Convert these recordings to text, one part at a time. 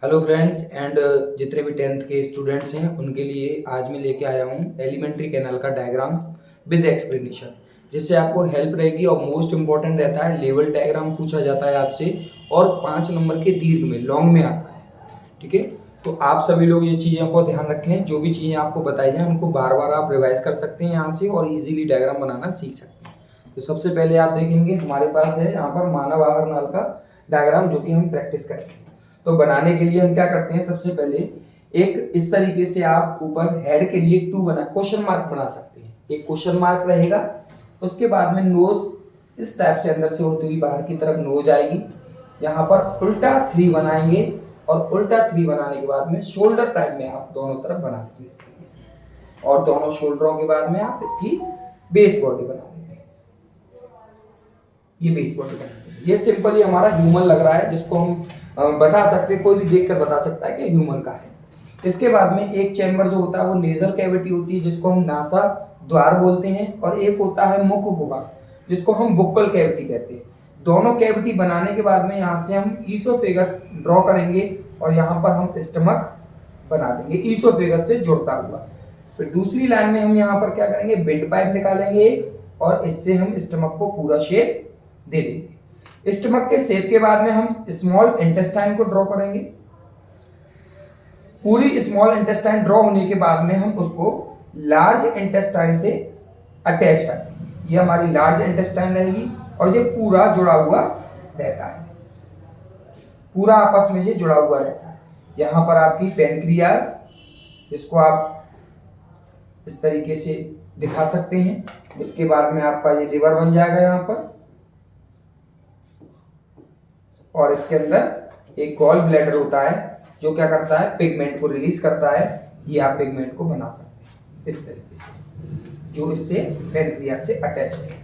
Hello friends and जितने भी 10th के स्टूडेंट्स हैं उनके लिए आज मैं लेके आया हूँ एलिमेंट्री कैनाल का डायग्राम विद एक्सप्लेनेशन, जिससे आपको हेल्प रहेगी। और मोस्ट इंपॉर्टेंट रहता है, लेवल डायग्राम पूछा जाता है आपसे और 5 नंबर के दीर्घ में लॉन्ग में आता है। ठीक है, तो आप सभी लोग ये चीज़ें को ध्यान रखें। जो भी चीज़ें आपको बताई जाए उनको बार बार आप रिवाइज कर सकते हैं यहाँ से और ईजिली डायग्राम बनाना सीख सकते हैं। तो सबसे पहले आप देखेंगे हमारे पास है यहाँ पर मानव आहार नाल का डायग्राम, जो कि हम प्रैक्टिस करेंगे। तो बनाने के लिए हम क्या करते हैं, सबसे पहले एक इस तरीके से आप ऊपर हेड के लिए क्वेश्चन मार्क बना सकते हैं। एक क्वेश्चन मार्क रहेगा, उसके बाद में नोज इस टाइप से अंदर से होती हुई बाहर की तरफ नोज आएगी। यहाँ पर उल्टा 3 बनाएंगे और उल्टा 3 बनाने के बाद में शोल्डर टाइप में आप दोनों तरफ बना देंगे इस तरीके से, और दोनों शोल्डरों के बाद में आप इसकी बेस बॉडी बना देंगे। ये बेस बॉडी बना देंगे। ये सिंपली हमारा ह्यूमन लग रहा है, जिसको हम बता सकते हैं, कोई भी देखकर बता सकता है कि ह्यूमन का है। इसके बाद में एक चैम्बर जो होता है वो नेजल कैविटी होती है, जिसको हम नासा द्वार बोलते हैं, और एक होता है मुख गुहा, जिसको हम बुक्कल कैविटी कहते हैं। दोनों कैविटी बनाने के बाद में यहाँ से हम ईसोफेगस ड्रॉ करेंगे और यहाँ पर हम स्टमक बना देंगे ईसोफेगस से जुड़ता हुआ। फिर दूसरी लाइन में हम यहाँ पर क्या करेंगे, विंड पाइप निकालेंगे एक, और इससे हम स्टमक को पूरा शेप दे देंगे। स्टमक के शेप के बाद में हम स्मॉल इंटेस्टाइन को ड्रॉ करेंगे। पूरी स्मॉल इंटेस्टाइन ड्रॉ होने के बाद में हम उसको लार्ज इंटेस्टाइन से अटैच कर देंगे। ये हमारी लार्ज इंटेस्टाइन रहेगी और ये पूरा जुड़ा हुआ रहता है, पूरा आपस में ये जुड़ा हुआ रहता है। यहाँ पर आपकी पैनक्रियास, इसको आप इस तरीके से दिखा सकते हैं। इसके बाद में आपका ये लिवर बन जाएगा यहाँ पर, और इसके अंदर एक गॉल ब्लैडर होता है जो क्या करता है, पिगमेंट को रिलीज करता है। ये आप पिगमेंट को बना सकते हैं इस तरीके से, जो इससे पैनक्रियास से अटैच है।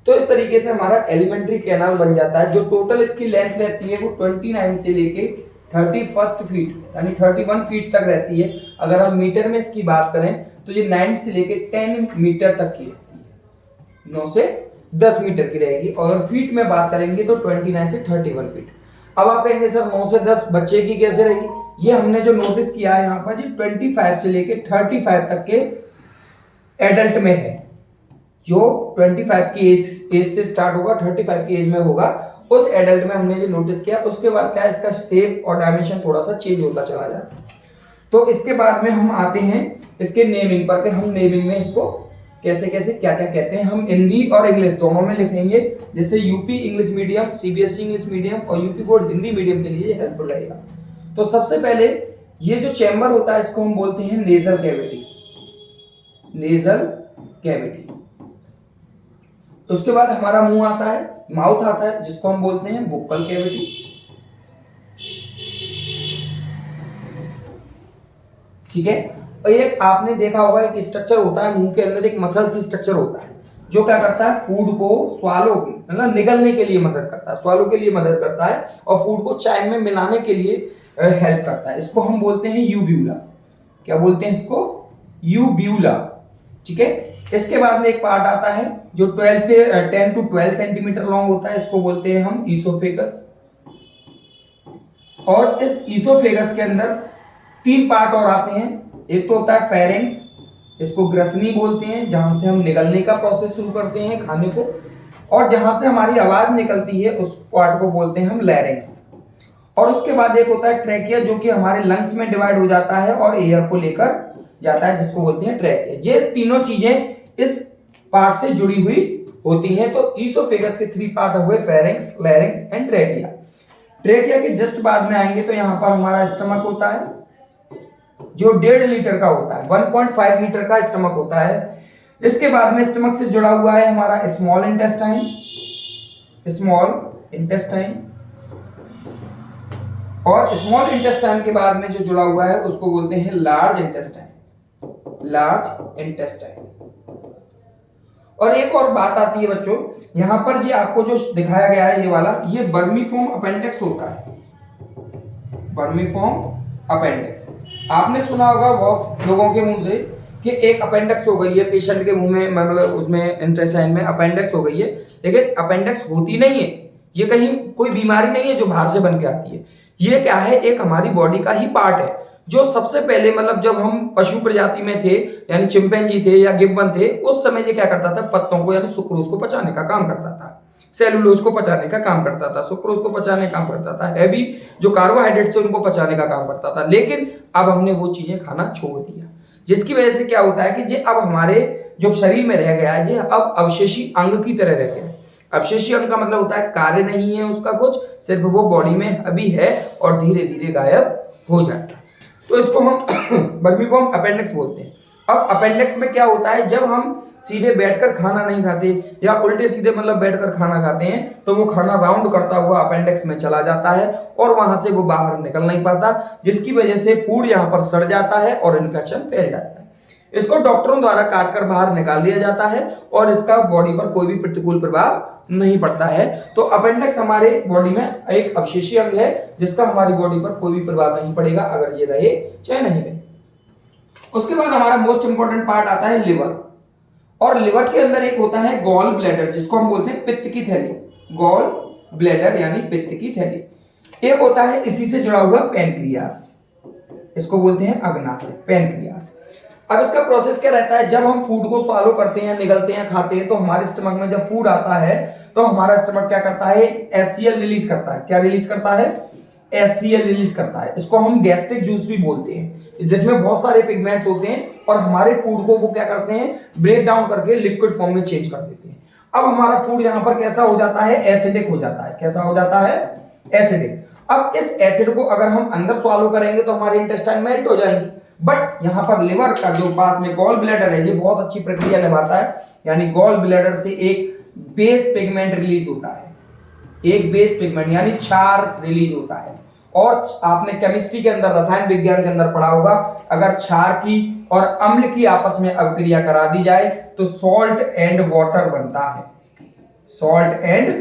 तो इस तरीके से हमारा एलिमेंट्री कैनाल बन जाता है। जो टोटल इसकी लेंथ रहती है वो 29 से लेके 31 फीट यानी 31 फीट तक रहती है। अगर हम मीटर में इसकी बात करें तो ये 9 से लेके 10 मीटर तक की रहती है, 9 से 10 मीटर की रहेगी। और अगर फीट में बात करेंगे तो 29 से 31 फीट। अब आप कहेंगे सर 9 से 10 बच्चे की कैसे रहेगी? ये हमने जो नोटिस किया है यहाँ पर, ये 25 से लेके 35 तक के एडल्ट में है। जो 25 की एज से स्टार्ट होगा, 35 की एज में होगा, उस एडल्ट में हमने जो नोटिस किया। उसके बाद क्या है, इसका शेप और डायमेंशन थोड़ा सा चेंज होता चला जाता है। तो इसके बाद में हम आते हैं इसके नेमिंग पर, हम नेमिंग में इसको कैसे कैसे क्या क्या कहते हैं। हम हिंदी और इंग्लिश दोनों में लिखेंगे, जिससे UP English medium, CBSE English medium और यूपी बोर्ड हिंदी मीडियम के लिए हेल्पफुल रहेगा। तो सबसे पहले ये जो चैम्बर होता है इसको हम बोलते हैं नेजल कैविटी, नेजल कैविटी। उसके बाद हमारा मुंह आता है, माउथ आता है, जिसको हम बोलते हैं बुक्कल कैविटी। ठीक है, और एक आपने देखा होगा एक स्ट्रक्चर होता है मुंह के अंदर, एक मसल्स स्ट्रक्चर होता है जो क्या करता है, फूड को स्वालो मतलब निगलने के लिए मदद करता है, स्वालो के लिए मदद करता है, और फूड को चाय में मिलाने के लिए हेल्प करता है। इसको हम बोलते हैं यूब्यूला। क्या बोलते हैं इसको? यूब्यूला। ठीक है, इसके बाद में एक पार्ट आता है जो 10 to 12 सेंटीमीटर लॉन्ग होता है, इसको बोलते हैं हम ईसोफेगस। और इस ईसोफेगस के अंदर 3 पार्ट और आते हैं। एक तो होता है फेरेंक्स, इसको ग्रसनी बोलते हैं, जहां से हम निगलने का प्रोसेस शुरू करते हैं खाने को, और जहां से हमारी आवाज निकलती है उस पार्ट को बोलते हैं हम लैरिंक्स। और उसके बाद एक होता है ट्रैकिया, जो कि हमारे लंग्स में डिवाइड हो जाता है और एयर को लेकर जाता है, जिसको बोलते हैं ट्रैकिया। ये तीनों चीजें इस पार्ट से जुड़ी हुई होती हैं। तो ईसोफेगस के 3 पार्ट हुए, pharynx, larynx and trachea. Trachea के जस्ट बाद में आएंगे तो यहाँ पर हमारा स्टमक होता है, जो 1.5 लीटर का होता है, 1.5 लीटर का स्टमक होता है। इसके बाद में स्टमक से जुड़ा हुआ है हमारा स्मॉल इंटेस्टाइन, स्मॉल इंटेस्टाइन, और स्मॉल इंटेस्टाइन के बाद में जो जुड़ा हुआ है उसको बोलते हैं लार्ज इंटेस्टाइन, लार्ज इंटेस्टाइन। और एक और बात आती है बच्चों, यहां पर ये आपको जो दिखाया गया है ये वाला, ये वर्मीफॉर्म अपेंडिक्स होता है, वर्मीफॉर्म अपेंडिक्स। आपने सुना होगा बहुत लोगों के मुंह से कि एक अपेंडिक्स हो गई है पेशेंट के मुंह में, मतलब उसमें इंटेस्टाइन में अपेंडिक्स हो गई है, लेकिन अपेंडिक्स होती नहीं है। ये कहीं कोई बीमारी नहीं है जो बाहर से बन के आती है। ये क्या है, एक हमारी बॉडी का ही पार्ट है जो सबसे पहले मतलब जब हम पशु प्रजाति में थे यानी चिंपैंजी थे या गिब्बन थे, उस समय ये क्या करता था, पत्तों को यानी सुक्रोज को पचाने का काम करता था, सेलुलोज को पचाने का काम करता था, सुक्रोज को पचाने का काम करता था, हैवी जो कार्बोहाइड्रेट्स है उनको पचाने का काम करता था। लेकिन अब हमने वो चीजें खाना छोड़ दिया, जिसकी वजह से क्या होता है कि ये अब हमारे जो शरीर में रह गया है, ये अब अवशेषी अंग की तरह रह गया है। अवशेषी अंग का मतलब होता है कार्य नहीं है उसका कुछ, सिर्फ वो बॉडी में अभी है और धीरे धीरे गायब हो जाता है। तो इसको हम वर्मीफॉर्म अपेंडिक्स बोलते हैं। अब अपेंडिक्स में क्या होता है, जब हम सीधे बैठकर खाना नहीं खाते या उल्टे सीधे मतलब बैठकर खाना खाते हैं तो वो खाना राउंड करता हुआ अपेंडिक्स में चला जाता है और वहां से वो बाहर निकल नहीं पाता, जिसकी वजह से फूड यहाँ पर सड़ जाता है और इन्फेक्शन फैल जाता है। इसको डॉक्टरों द्वारा काटकर बाहर निकाल दिया जाता है और इसका बॉडी पर कोई भी प्रतिकूल प्रभाव नहीं पड़ता है। तो अपेंडिक्स हमारे बॉडी में एक अवशेषी अंग है जिसका हमारी बॉडी पर कोई भी प्रभाव नहीं पड़ेगा, अगर ये रहे चाहे नहीं रहे। उसके बाद हमारा मोस्ट इंपॉर्टेंट पार्ट आता है लिवर, और लिवर के अंदर एक होता है गॉल ब्लैडर जिसको हम बोलते हैं पित्त की थैली, गॉल ब्लैडर यानी पित्त की थैली। एक होता है इसी से जुड़ा हुआ पैनक्रियास, इसको बोलते हैं अग्नाशय, पैनक्रियास। अब इसका प्रोसेस क्या रहता है, जब हम फूड को स्वालो करते हैं, निगलते हैं, खाते हैं, तो हमारे स्टमक में जब फूड आता है तो हमारा स्टमक क्या करता है, एचसीएल रिलीज करता है। क्या रिलीज करता है, एचसीएल रिलीज करता है। इसको हम गैस्ट्रिक जूस भी बोलते हैं, जिसमें बहुत सारे पिगमेंट्स होते हैं और हमारे फूड को वो क्या करते हैं, ब्रेक डाउन करके लिक्विड फॉर्म में चेंज कर देते हैं। अब हमारा फूड यहाँ पर कैसा हो जाता है, एसिडिक हो जाता है। कैसा हो जाता है, एसिडिक। अब इस एसिड को अगर हम अंदर स्वालो करेंगे तो हमारे इंटेस्टाइन मेल्ट हो जाएंगी, बट यहाँ पर लिवर का जो पास में गॉल ब्लैडर है ये बहुत अच्छी प्रक्रिया निभाता है, यानी गॉल ब्लैडर से एक बेस पिगमेंट रिलीज होता है, एक बेस पिगमेंट यानी क्षार रिलीज होता है। और आपने केमिस्ट्री के अंदर, रसायन विज्ञान के अंदर पढ़ा होगा, अगर क्षार की और अम्ल की आपस में अभिक्रिया करा दी जाए तो सॉल्ट एंड वाटर बनता है, सॉल्ट एंड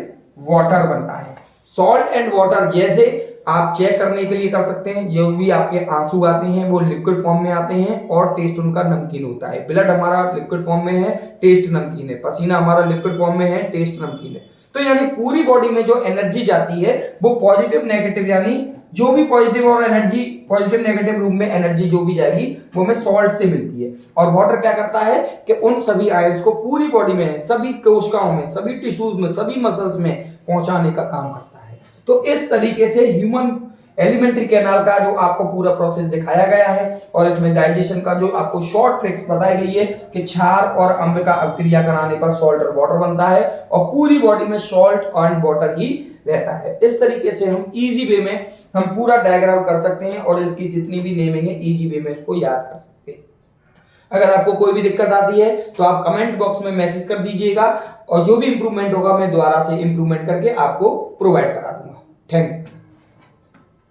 वाटर बनता है। सॉल्ट एंड वाटर जैसे आप चेक करने के लिए कर सकते हैं, जो भी आपके आंसू आते हैं वो लिक्विड फॉर्म में आते हैं और टेस्ट उनका नमकीन होता है। ब्लड हमारा लिक्विड फॉर्म में है, टेस्ट नमकीन है। पसीना हमारा लिक्विड फॉर्म में है, टेस्ट नमकीन है। तो यानी पूरी बॉडी में जो एनर्जी जाती है वो पॉजिटिव नेगेटिव, यानी जो भी पॉजिटिव और एनर्जी, पॉजिटिव नेगेटिव रूप में एनर्जी जो भी जाएगी वो हमें सॉल्ट से मिलती है। और वाटर क्या करता है कि उन सभी आयंस को पूरी बॉडी में, सभी कोशिकाओं में, सभी टिश्यूज में, सभी मसल्स में पहुंचाने का काम करता है। तो इस तरीके से ह्यूमन एलिमेंट्री कैनाल का जो आपको पूरा प्रोसेस दिखाया गया है, और इसमें डाइजेशन का जो आपको शॉर्ट ट्रिक्स बताई गई है कि क्षार और अम्ल का अभिक्रिया कराने पर सॉल्ट और वाटर बनता है और पूरी बॉडी में सॉल्ट एंड वाटर ही रहता है। इस तरीके से हम इजी वे में हम पूरा डायग्राम कर सकते हैं और इसकी जितनी भी नेमिंग है इजी वे में इसको याद कर सकते हैं। अगर आपको कोई भी दिक्कत आती है तो आप कमेंट बॉक्स में मैसेज कर दीजिएगा और जो भी इंप्रूवमेंट होगा मैं दोबारा से इंप्रूवमेंट करके आपको प्रोवाइड करा दूंगा। Thank you.